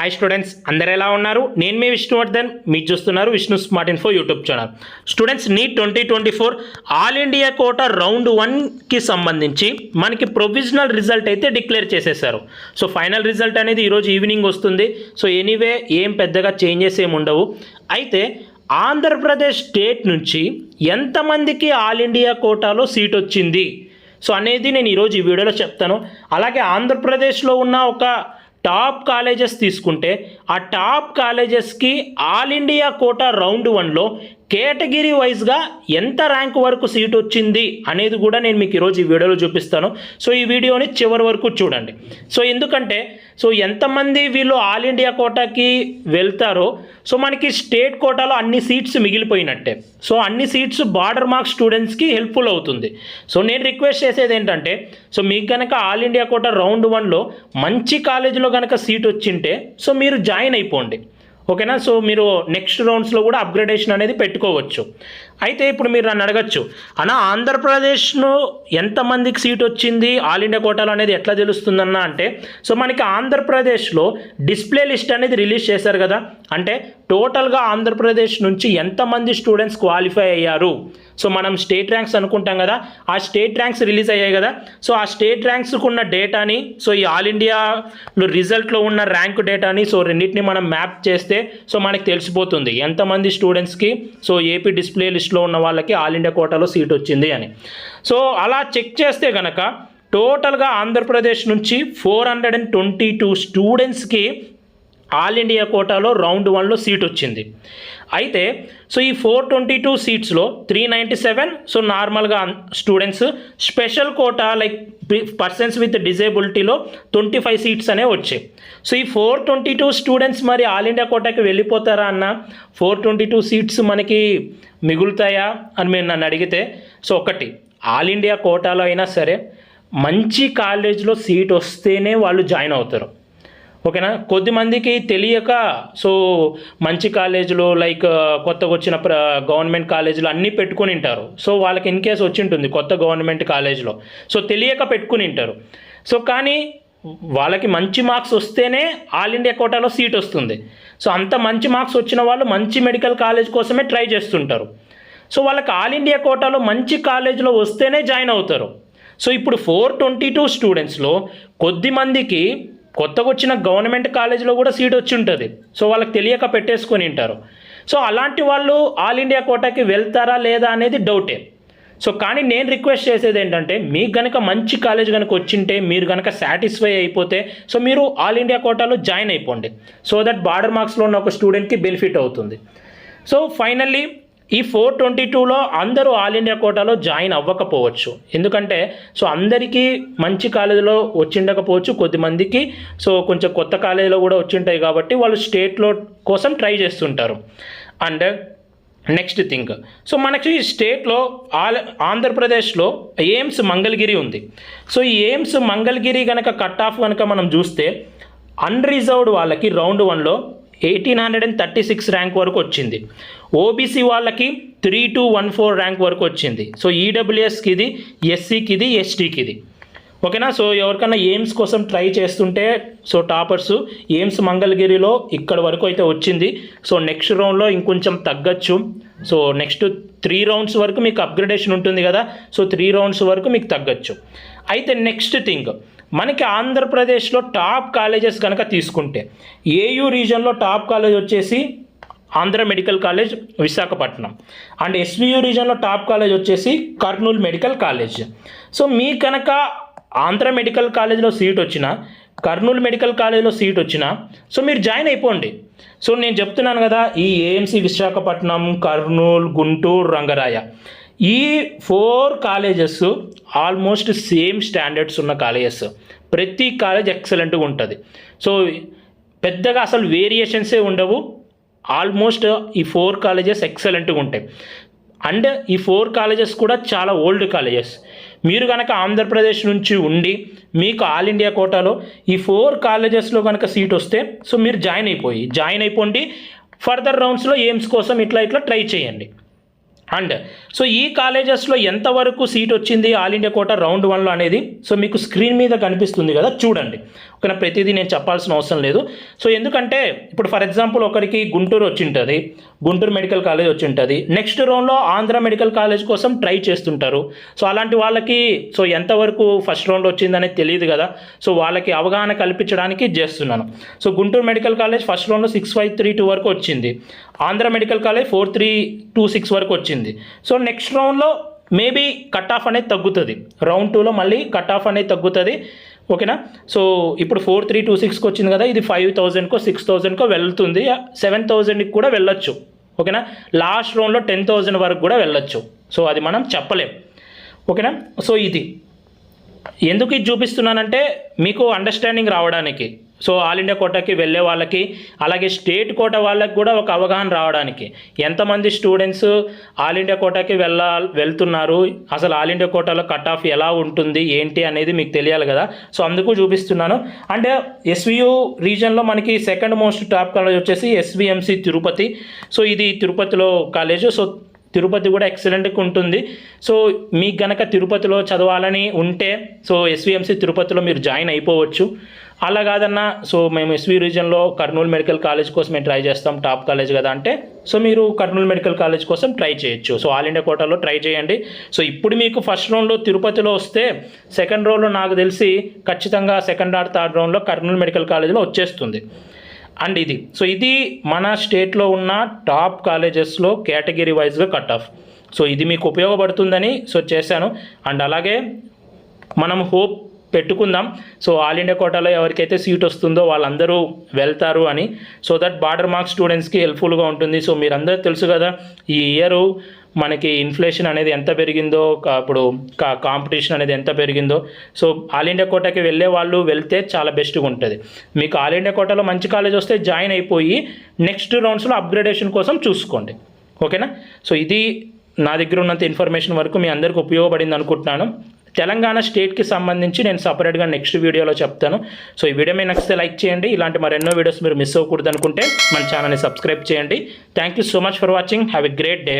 Hi students, అందరు ఎలా ఉన్నారు? నేను మీ విష్ణువర్ధన్, మీరు చూస్తున్నారు Vishnu smart info YouTube channel. Students, NEET 2024 all India quota round 1కి సంబంధించి మనకి ప్రొవిజనల్ రిజల్ట్ అయితే డిక్లేర్ చేసేసారు. సో ఫైనల్ రిజల్ట్ అనేది ఈరోజు ఈవినింగ్ వస్తుంది. సో ఎనీవే ఏం పెద్దగా చేంజెస్ ఏమి ఉండవు. అయితే ఆంధ్రప్రదేశ్ స్టేట్ నుంచి ఎంతమందికి ఆల్ ఇండియా కోటాలో సీట్ వచ్చింది సో అనేది నేను ఈరోజు ఈ వీడియోలో చెప్తాను. అలాగే ఆంధ్రప్రదేశ్లో ఉన్న ఒక టాప్ కాలేజెస్ తీసుకుంటే ఆ టాప్ కాలేజెస్కి ఆల్ ఇండియా కోటా రౌండ్ 1లో కేటగిరీ వైజ్గా ఎంత ర్యాంక్ వరకు సీట్ వచ్చింది అనేది కూడా నేను మీకు ఈరోజు ఈ వీడియోలో చూపిస్తాను. సో ఈ వీడియోని చివరి వరకు చూడండి. సో ఎందుకంటే ఎంతమంది వీళ్ళు ఆల్ ఇండియా కోటాకి వెళ్తారో సో మనకి స్టేట్ కోటాలో అన్ని సీట్స్ మిగిలిపోయినట్టే. సో అన్ని సీట్స్ బార్డర్ మార్క్స్ స్టూడెంట్స్కి హెల్ప్ఫుల్ అవుతుంది. సో నేను రిక్వెస్ట్ చేసేది ఏంటంటే మీకు కనుక ఆల్ ఇండియా కోటా రౌండ్ 1లో మంచి కాలేజీలో కనుక సీట్ వచ్చింటే సో మీరు జాయిన్ అయిపోండి, ఓకేనా. సో మీరు నెక్స్ట్ రౌండ్స్లో కూడా అప్గ్రేడేషన్ అనేది పెట్టుకోవచ్చు. అయితే ఇప్పుడు మీరు నన్ను అడగచ్చు, అన్న ఆంధ్రప్రదేశ్లో ఎంతమందికి సీట్ వచ్చింది ఆల్ ఇండియా కోటాలో అనేది ఎట్లా తెలుస్తుందన్న అంటే సో మనకి ఆంధ్రప్రదేశ్లో డిస్ప్లే లిస్ట్ అనేది రిలీజ్ చేశారు కదా, అంటే టోటల్గా ఆంధ్రప్రదేశ్ నుంచి ఎంతమంది స్టూడెంట్స్ క్వాలిఫై అయ్యారు. సో మనం స్టేట్ ర్యాంక్స్ అనుకుంటాం కదా, ఆ స్టేట్ ర్యాంక్స్ రిలీజ్ అయ్యాయి కదా. సో ఆ స్టేట్ ర్యాంక్స్కి ఉన్న డేటాని సో ఈ ఆల్ ఇండియాలో రిజల్ట్లో ఉన్న ర్యాంక్ డేటాని సో రెండింటిని మనం మ్యాప్ చేస్తే సో మనకి తెలిసిపోతుంది ఎంతమంది స్టూడెంట్స్కి సో ఏపీ డిస్ప్లే లిస్ట్లో ఉన్న వాళ్ళకి ఆల్ ఇండియా కోటాలో సీట్ వచ్చింది అని. సో అలా చెక్ చేస్తే కనుక టోటల్గా ఆంధ్రప్రదేశ్ నుంచి 422 స్టూడెంట్స్కి ఆల్ ఇండియా కోటాలో రౌండ్ 1లో సీట్ వచ్చింది. అయితే సో ఈ 422 సీట్స్లో 397 సో నార్మల్గా students, special quota like persons with డిజేబిలిటీలో 25 సీట్స్ అనేవి వచ్చాయి. సో ఈ 422 స్టూడెంట్స్ మరి ఆల్ ఇండియా కోటాకి వెళ్ళిపోతారా అన్న, 422 సీట్స్ మనకి మిగులుతాయా అని మీరు నన్ను అడిగితే సో ఒకటి, ఆల్ ఇండియా కోటాలో అయినా సరే మంచి కాలేజ్లో సీట్ వస్తేనే వాళ్ళు జాయిన్ అవుతారు, ఓకేనా. కొద్దిమందికి తెలియక సో మంచి కాలేజీలు లైక్ కొత్తగా వచ్చిన గవర్నమెంట్ కాలేజీలు అన్నీ పెట్టుకుని ఉంటారు. సో వాళ్ళకి ఇన్ కేసు వచ్చి ఉంటుంది కొత్త గవర్నమెంట్ కాలేజీలో, సో తెలియక పెట్టుకుని ఉంటారు. సో కానీ వాళ్ళకి మంచి మార్క్స్ వస్తేనే ఆల్ ఇండియా కోటాలో సీట్ వస్తుంది. సో అంత మంచి మార్క్స్ వచ్చిన వాళ్ళు మంచి మెడికల్ కాలేజ్ కోసమే ట్రై చేస్తుంటారు. సో వాళ్ళకి ఆల్ ఇండియా కోటాలో మంచి కాలేజీలో వస్తేనే జాయిన్ అవుతారు. సో ఇప్పుడు 422 స్టూడెంట్స్లో కొద్దిమందికి కొత్తగా వచ్చిన గవర్నమెంట్ కాలేజీలో కూడా సీట్ వచ్చి ఉంటుంది. సో వాళ్ళకి తెలియక పెట్టేసుకొని ఉంటారు. సో అలాంటి వాళ్ళు ఆల్ ఇండియా కోటాకి వెళ్తారా లేదా అనేది డౌటే. సో కానీ నేను రిక్వెస్ట్ చేసేది ఏంటంటే మీకు కనుక మంచి కాలేజ్ కనుక వచ్చింటే మీరు కనుక సాటిస్ఫై అయిపోతే సో మీరు ఆల్ ఇండియా కోటాలో జాయిన్ అయిపోండి. సో దట్ బార్డర్ మార్క్స్లో ఉన్న ఒక స్టూడెంట్కి బెనిఫిట్ అవుతుంది. సో ఫైనల్లీ ఈ 422లో అందరూ ఆల్ ఇండియా కోటాలో జాయిన్ అవ్వకపోవచ్చు, ఎందుకంటే సో అందరికీ మంచి కాలేజీలో వచ్చిండకపోవచ్చు, కొద్దిమందికి సో కొంచెం కొత్త కాలేజీలో కూడా వచ్చింటాయి కాబట్టి వాళ్ళు స్టేట్లో కోసం ట్రై చేస్తుంటారు. అండ్ నెక్స్ట్ థింగ్, సో మనకి స్టేట్లో ఆంధ్రప్రదేశ్లో ఎయిమ్స్ మంగళగిరి ఉంది. సో ఈ ఎయిమ్స్ మంగళగిరి కనుక కట్ ఆఫ్ కనుక మనం చూస్తే అన్రిజర్వ్డ్ వాళ్ళకి రౌండ్ 1లో 1836 ర్యాంక్ వరకు వచ్చింది. ఓబీసీ వాళ్ళకి 3214 ర్యాంక్ వరకు వచ్చింది. సో ఈడబ్ల్యూఎస్కి ఇది, ఎస్సీకి ఇది, ఎస్టీకి ఇది, ఓకేనా. సో ఎవరికైనా ఎయిమ్స్ కోసం ట్రై చేస్తుంటే సో టాపర్స్ ఎయిమ్స్ మంగళగిరిలో ఇక్కడ వరకు అయితే వచ్చింది. సో నెక్స్ట్ రౌండ్లో ఇంకొంచెం తగ్గచ్చు. సో నెక్స్ట్ 3 రౌండ్స్ వరకు మీకు అప్గ్రేడేషన్ ఉంటుంది కదా, సో 3 రౌండ్స్ వరకు మీకు తగ్గచ్చు. అయితే నెక్స్ట్ థింగ్, మనకి ఆంధ్రప్రదేశ్లో టాప్ కాలేజెస్ కనుక తీసుకుంటే ఏయూ రీజన్లో టాప్ కాలేజ్ వచ్చేసి Andhra medical college Visakhapatnam, and SVU రీజన్లో టాప్ కాలేజ్ వచ్చేసి కర్నూలు మెడికల్ కాలేజ్. సో మీ కనుక ఆంధ్ర మెడికల్ కాలేజ్లో సీట్ వచ్చినా, కర్నూలు మెడికల్ కాలేజ్లో సీట్ వచ్చినా సో మీరు జాయిన్ అయిపోండి. సో నేను చెప్తున్నాను కదా, ఈ ఏఎంసీ విశాఖపట్నం, కర్నూలు, గుంటూరు, రంగరాయ ఈ 4 కాలేజెస్ ఆల్మోస్ట్ సేమ్ స్టాండర్డ్స్ ఉన్న కాలేజెస్. ప్రతి కాలేజ్ ఎక్సలెంట్గా ఉంటుంది. సో పెద్దగా అసలు వేరియేషన్సే ఉండవు. ఆల్మోస్ట్ ఈ 4 కాలేజెస్ ఎక్సలెంట్గా ఉంటాయి. అండ్ ఈ 4 కాలేజెస్ కూడా చాలా ఓల్డ్ కాలేజెస్. మీరు కనుక ఆంధ్రప్రదేశ్ నుంచి ఉండి మీకు ఆల్ ఇండియా కోటాలో ఈ 4 కాలేజెస్లో కనుక సీట్ వస్తే సో మీరు జాయిన్ అయిపోండి. ఫర్దర్ రౌండ్స్లో ఎయిమ్స్ కోసం ఇట్లా ట్రై చేయండి. అండ్ సో ఈ కాలేజెస్లో ఎంతవరకు సీట్ వచ్చింది ఆల్ ఇండియా కోటా రౌండ్ 1లో అనేది సో మీకు స్క్రీన్ మీద కనిపిస్తుంది కదా, చూడండి. ఓకేనా, ప్రతిదీ నేను చెప్పాల్సిన అవసరం లేదు. సో ఎందుకంటే ఇప్పుడు ఫర్ ఎగ్జాంపుల్ ఒకరికి గుంటూరు వచ్చి ఉంటుంది, గుంటూరు మెడికల్ కాలేజ్ వచ్చి ఉంటుంది, నెక్స్ట్ రౌండ్లో ఆంధ్ర మెడికల్ కాలేజ్ కోసం ట్రై చేస్తుంటారు. సో అలాంటి వాళ్ళకి సో ఎంతవరకు ఫస్ట్ రౌండ్ వచ్చిందనేది తెలియదు కదా, సో వాళ్ళకి అవగాహన కల్పించడానికి చేస్తున్నాను. So Guntur medical college first రౌండ్లో 6532 వరకు వచ్చింది, ఆంధ్ర మెడికల్ కాలేజ్ 4326 వరకు వచ్చింది. సో నెక్స్ట్ రౌండ్లో మేబీ కట్ ఆఫ్ అనేది తగ్గుతుంది, రౌండ్ 2లో మళ్ళీ కట్ ఆఫ్ అనేది తగ్గుతుంది. ఓకేనా, సో ఇప్పుడు 4326కి వచ్చింది కదా, ఇది 5000కో 6000కో వెళ్తుంది, 7000కి కూడా వెళ్ళొచ్చు. ఓకేనా, లాస్ట్ రౌండ్లో 10,000 వరకు కూడా వెళ్ళొచ్చు. సో అది మనం చెప్పలేం. ఓకేనా, సో ఇది ఎందుకు ఇది చూపిస్తున్నానంటే మీకు అండర్స్టాండింగ్ రావడానికి, సో ఆల్ ఇండియా కోటాకి వెళ్ళే వాళ్ళకి అలాగే స్టేట్ కోటా వాళ్ళకి కూడా ఒక అవగాహన రావడానికి, ఎంతమంది స్టూడెంట్స్ ఆల్ ఇండియా కోటాకి వెళ్తున్నారు, అసలు ఆల్ ఇండియా కోటాలో కట్ ఆఫ్ ఎలా ఉంటుంది ఏంటి అనేది మీకు తెలియాలి కదా. సో అందుకు చూపిస్తున్నాను. అంటే ఎస్వియు రీజన్లో మనకి సెకండ్ మోస్ట్ టాప్ కాలేజ్ వచ్చేసి ఎస్విఎంసి తిరుపతి. సో ఇది తిరుపతిలో కాలేజు. సో తిరుపతి కూడా ఎక్సలెంట్గా ఉంటుంది. సో మీకు గనక తిరుపతిలో చదవాలని ఉంటే సో ఎస్విఎంసి తిరుపతిలో మీరు జాయిన్ అయిపోవచ్చు. అలా కాదన్నా సో మేము ఎస్వి రీజన్లో కర్నూలు మెడికల్ కాలేజ్ కోసం మేము ట్రై చేస్తాం, టాప్ కాలేజ్ కదా అంటే సో మీరు కర్నూలు మెడికల్ కాలేజ్ కోసం ట్రై చేయొచ్చు. సో ఆల్ ఇండియా కోటాలో ట్రై చేయండి. సో ఇప్పుడు మీకు ఫస్ట్ రౌండ్లో తిరుపతిలో వస్తే సెకండ్ రౌండ్లో నాకు తెలిసి ఖచ్చితంగా సెకండ్ ఆర్ థర్డ్ రౌండ్లో కర్నూలు మెడికల్ కాలేజ్లో వచ్చేస్తుంది. అండ్ ఇది సో ఇది మన స్టేట్లో ఉన్న టాప్ కాలేజెస్లో కేటగిరీ వైజ్గా కట్ ఆఫ్. సో ఇది మీకు ఉపయోగపడుతుందని సో చేశాను. అండ్ అలాగే మనం హోప్ పెట్టుకుందాం సో ఆల్ ఇండియా కోటాలో ఎవరికైతే సీట్ వస్తుందో వాళ్ళందరూ వెళ్తారు అని, సో దట్ బార్డర్ మార్క్స్ స్టూడెంట్స్కి హెల్ప్ఫుల్గా ఉంటుంది. సో మీరందరూ తెలుసు కదా ఈ ఇయరు మనకి ఇన్ఫ్లేషన్ అనేది ఎంత పెరిగిందో, అప్పుడు కాంపిటీషన్ అనేది ఎంత పెరిగిందో. సో ఆల్ ఇండియా కోటాకి వెళ్ళే వాళ్ళు వెళ్తే చాలా బెస్ట్గా ఉంటుంది. మీకు ఆల్ ఇండియా కోటాలో మంచి కాలేజ్ వస్తే జాయిన్ అయిపోయి నెక్స్ట్ రౌండ్స్లో అప్గ్రేడేషన్ కోసం చూసుకోండి. ఓకేనా, సో ఇది నా దగ్గర ఉన్నంత ఇన్ఫర్మేషన్ వరకు మీ అందరికీ ఉపయోగపడింది అనుకుంటున్నాను. తెలంగాణ స్టేట్కి సంబంధించి నేను సపరేట్గా నెక్స్ట్ వీడియోలో చెప్తాను. సో ఈ వీడియో మీకు నచ్చితే లైక్ చేయండి. ఇలాంటి మరెన్నో వీడియోస్ మీరు మిస్ అవ్వకూడదు అనుకుంటే మన ఛానల్ని సబ్స్క్రైబ్ చేయండి. Thank you so much for watching. Have a great day.